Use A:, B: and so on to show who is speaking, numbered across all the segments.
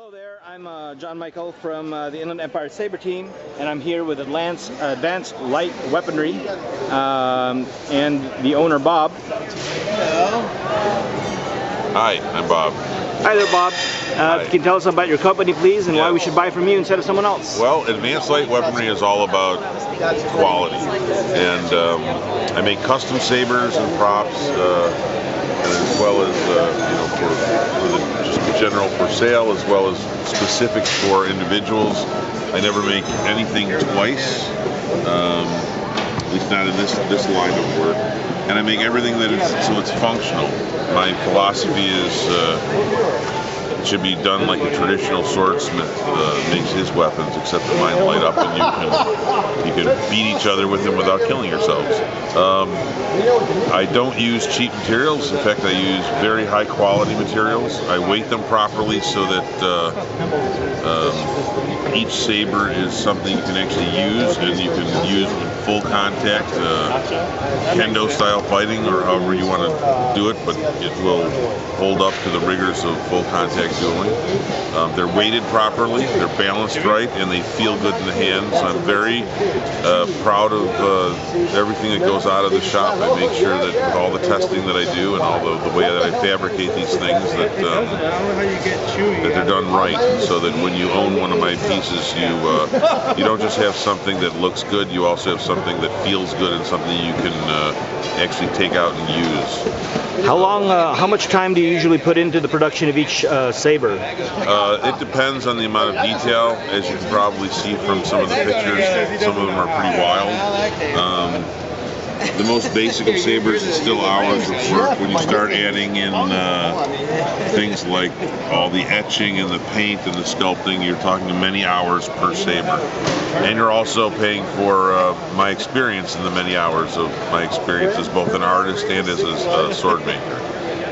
A: Hello there, I'm John Michael from the Inland Empire Saber Team, and I'm here with Advanced Light Weaponry and the owner, Bob.
B: Hello.
C: Hi, I'm Bob.
A: Hi there, Bob. Can you tell us about your company, please, and why we should buy from you instead of someone else?
C: Well, Advanced Light Weaponry is all about quality, and I make custom sabers and props, and as well as just general for sale, as well as specifics for individuals. I never make anything twice, at least not in this line of work. And I make everything that is so it's functional. My philosophy is it should be done like a traditional swordsmith makes his weapons, except that mine light up and you can beat each other with them without killing yourselves. I don't use cheap materials. In fact, I use very high quality materials. I weight them properly so that each saber is something you can actually use, and you can use with full contact, kendo style fighting, or however you want to do it, but it will hold up to the rigors of full contact dueling. They're weighted properly, they're balanced right, and they feel good in the hands. I'm very proud of everything that goes out of the shop. I make sure that with all the testing that I do and all the way that I fabricate these things, that they're done right, so that when you own one of my pieces, you don't just have something that looks good, you also have something that feels good and something you can actually take out and use.
A: How much time do you usually put into the production of each saber?
C: It depends on the amount of detail. As you can probably see from some of the pictures, some of them are pretty wild. The most basic of sabers is still hours of work. When you start adding in things like all the etching and the paint and the sculpting, you're talking many hours per saber. And you're also paying for my experience in the many hours of my experience as both an artist and as a sword maker.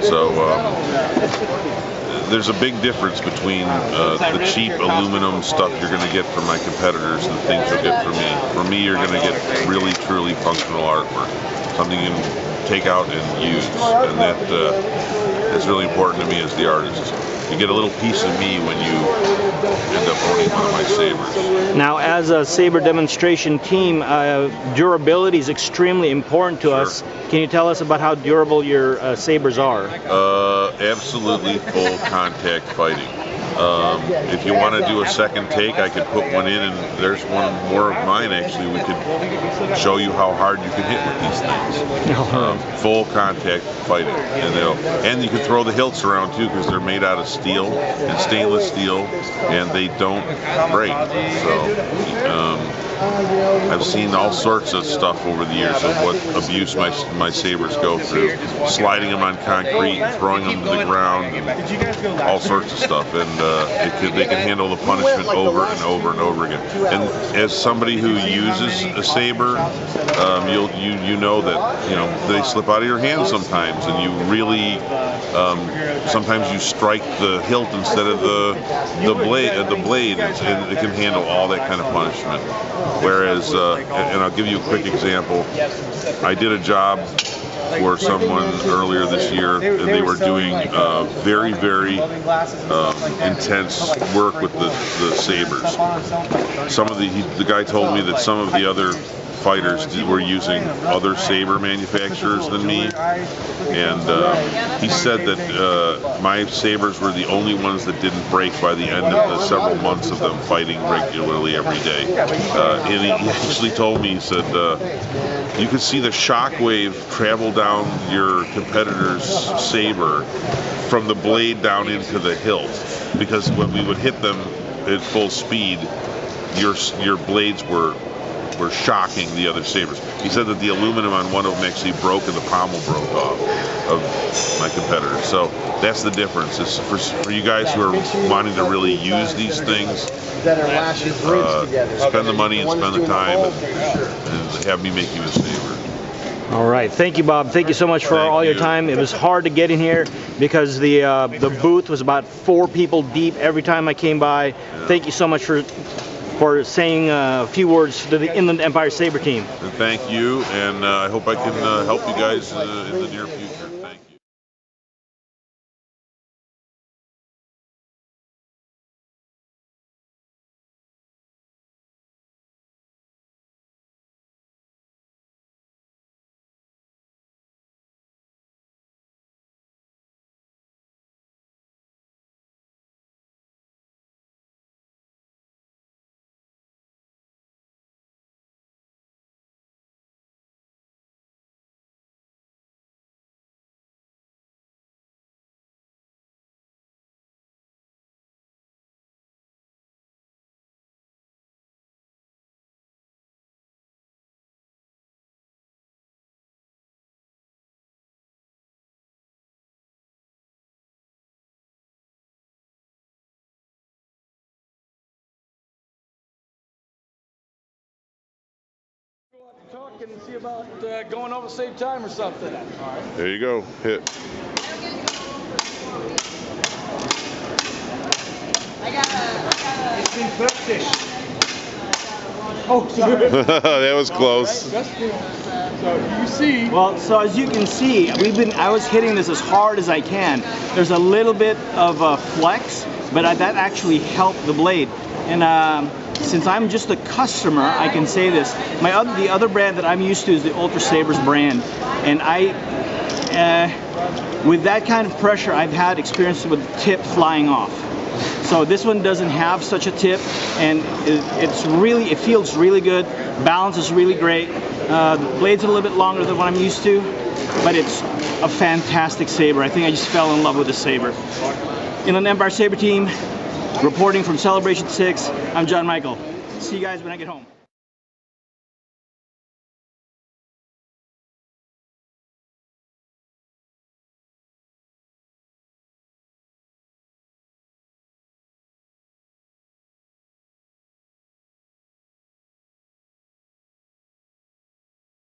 C: So there's a big difference between the cheap aluminum stuff you're going to get from my competitors and the things you'll get from me. For me, you're going to get really, truly functional artwork, something you can take out and use, and that's really important to me as the artist. You get a little piece of me when you end up owning one of my sabers.
A: Now, as a saber demonstration team, durability is extremely important to us. Can you tell us about how durable your sabers are?
C: Absolutely full contact fighting. If you want to do a second take, I could put one in, and there's one more of mine actually. We could show you how hard you can hit with these things. Full contact fighting, and you can throw the hilts around too, because they're made out of steel and stainless steel, and they don't break. So I've seen all sorts of stuff over the years of what abuse my sabers go through, sliding them on concrete, throwing them to the ground, and all sorts of stuff, and they can handle the punishment over and over and over again. And as somebody who uses a saber, you know that they slip out of your hand sometimes, and you really sometimes you strike the hilt instead of the blade, and it can handle all that kind of punishment. Whereas, and I'll give you a quick example. I did a job for someone earlier this year, and they were doing very, very intense work with the sabers. The guy told me that some of the other fighters were using other saber manufacturers than me, and he said that my sabers were the only ones that didn't break by the end of the several months of them fighting regularly every day. And he actually told me, he said, you could see the shock wave travel down your competitor's saber from the blade down into the hilt, because when we would hit them at full speed, your blades were shocking the other sabers. He said that the aluminum on one of them actually broke and the pommel broke off of my competitor. So that's the difference. It's for you guys who are wanting to really use these things, spend the money and spend the time and have me make you a saber.
A: All right, thank you, Bob. Thank you so much for all your time. It was hard to get in here because the booth was about 4 people deep every time I came by. Yeah. Thank you so much for saying a few words to the Inland Empire Saber Team.
C: And thank you, and I hope I can help you guys in the near future. Thank you.
B: talk and see about going over the same time or something. All right.
C: There you go. Hit.
A: It's been practice. Oh, sorry.
C: That was close.
B: So you see.
A: Well, so as you can see, I was hitting this as hard as I can. There's a little bit of flex, but that actually helped the blade. And since I'm just a customer, I can say this. The other brand that I'm used to is the Ultra Sabers brand, and with that kind of pressure, I've had experience with the tip flying off. So this one doesn't have such a tip, and it feels really good. Balance is really great. The blade's a little bit longer than what I'm used to, but it's a fantastic saber. I think I just fell in love with the saber. Inland Empire Saber Team, reporting from Celebration 6. I'm John Michael. See you guys when I get home.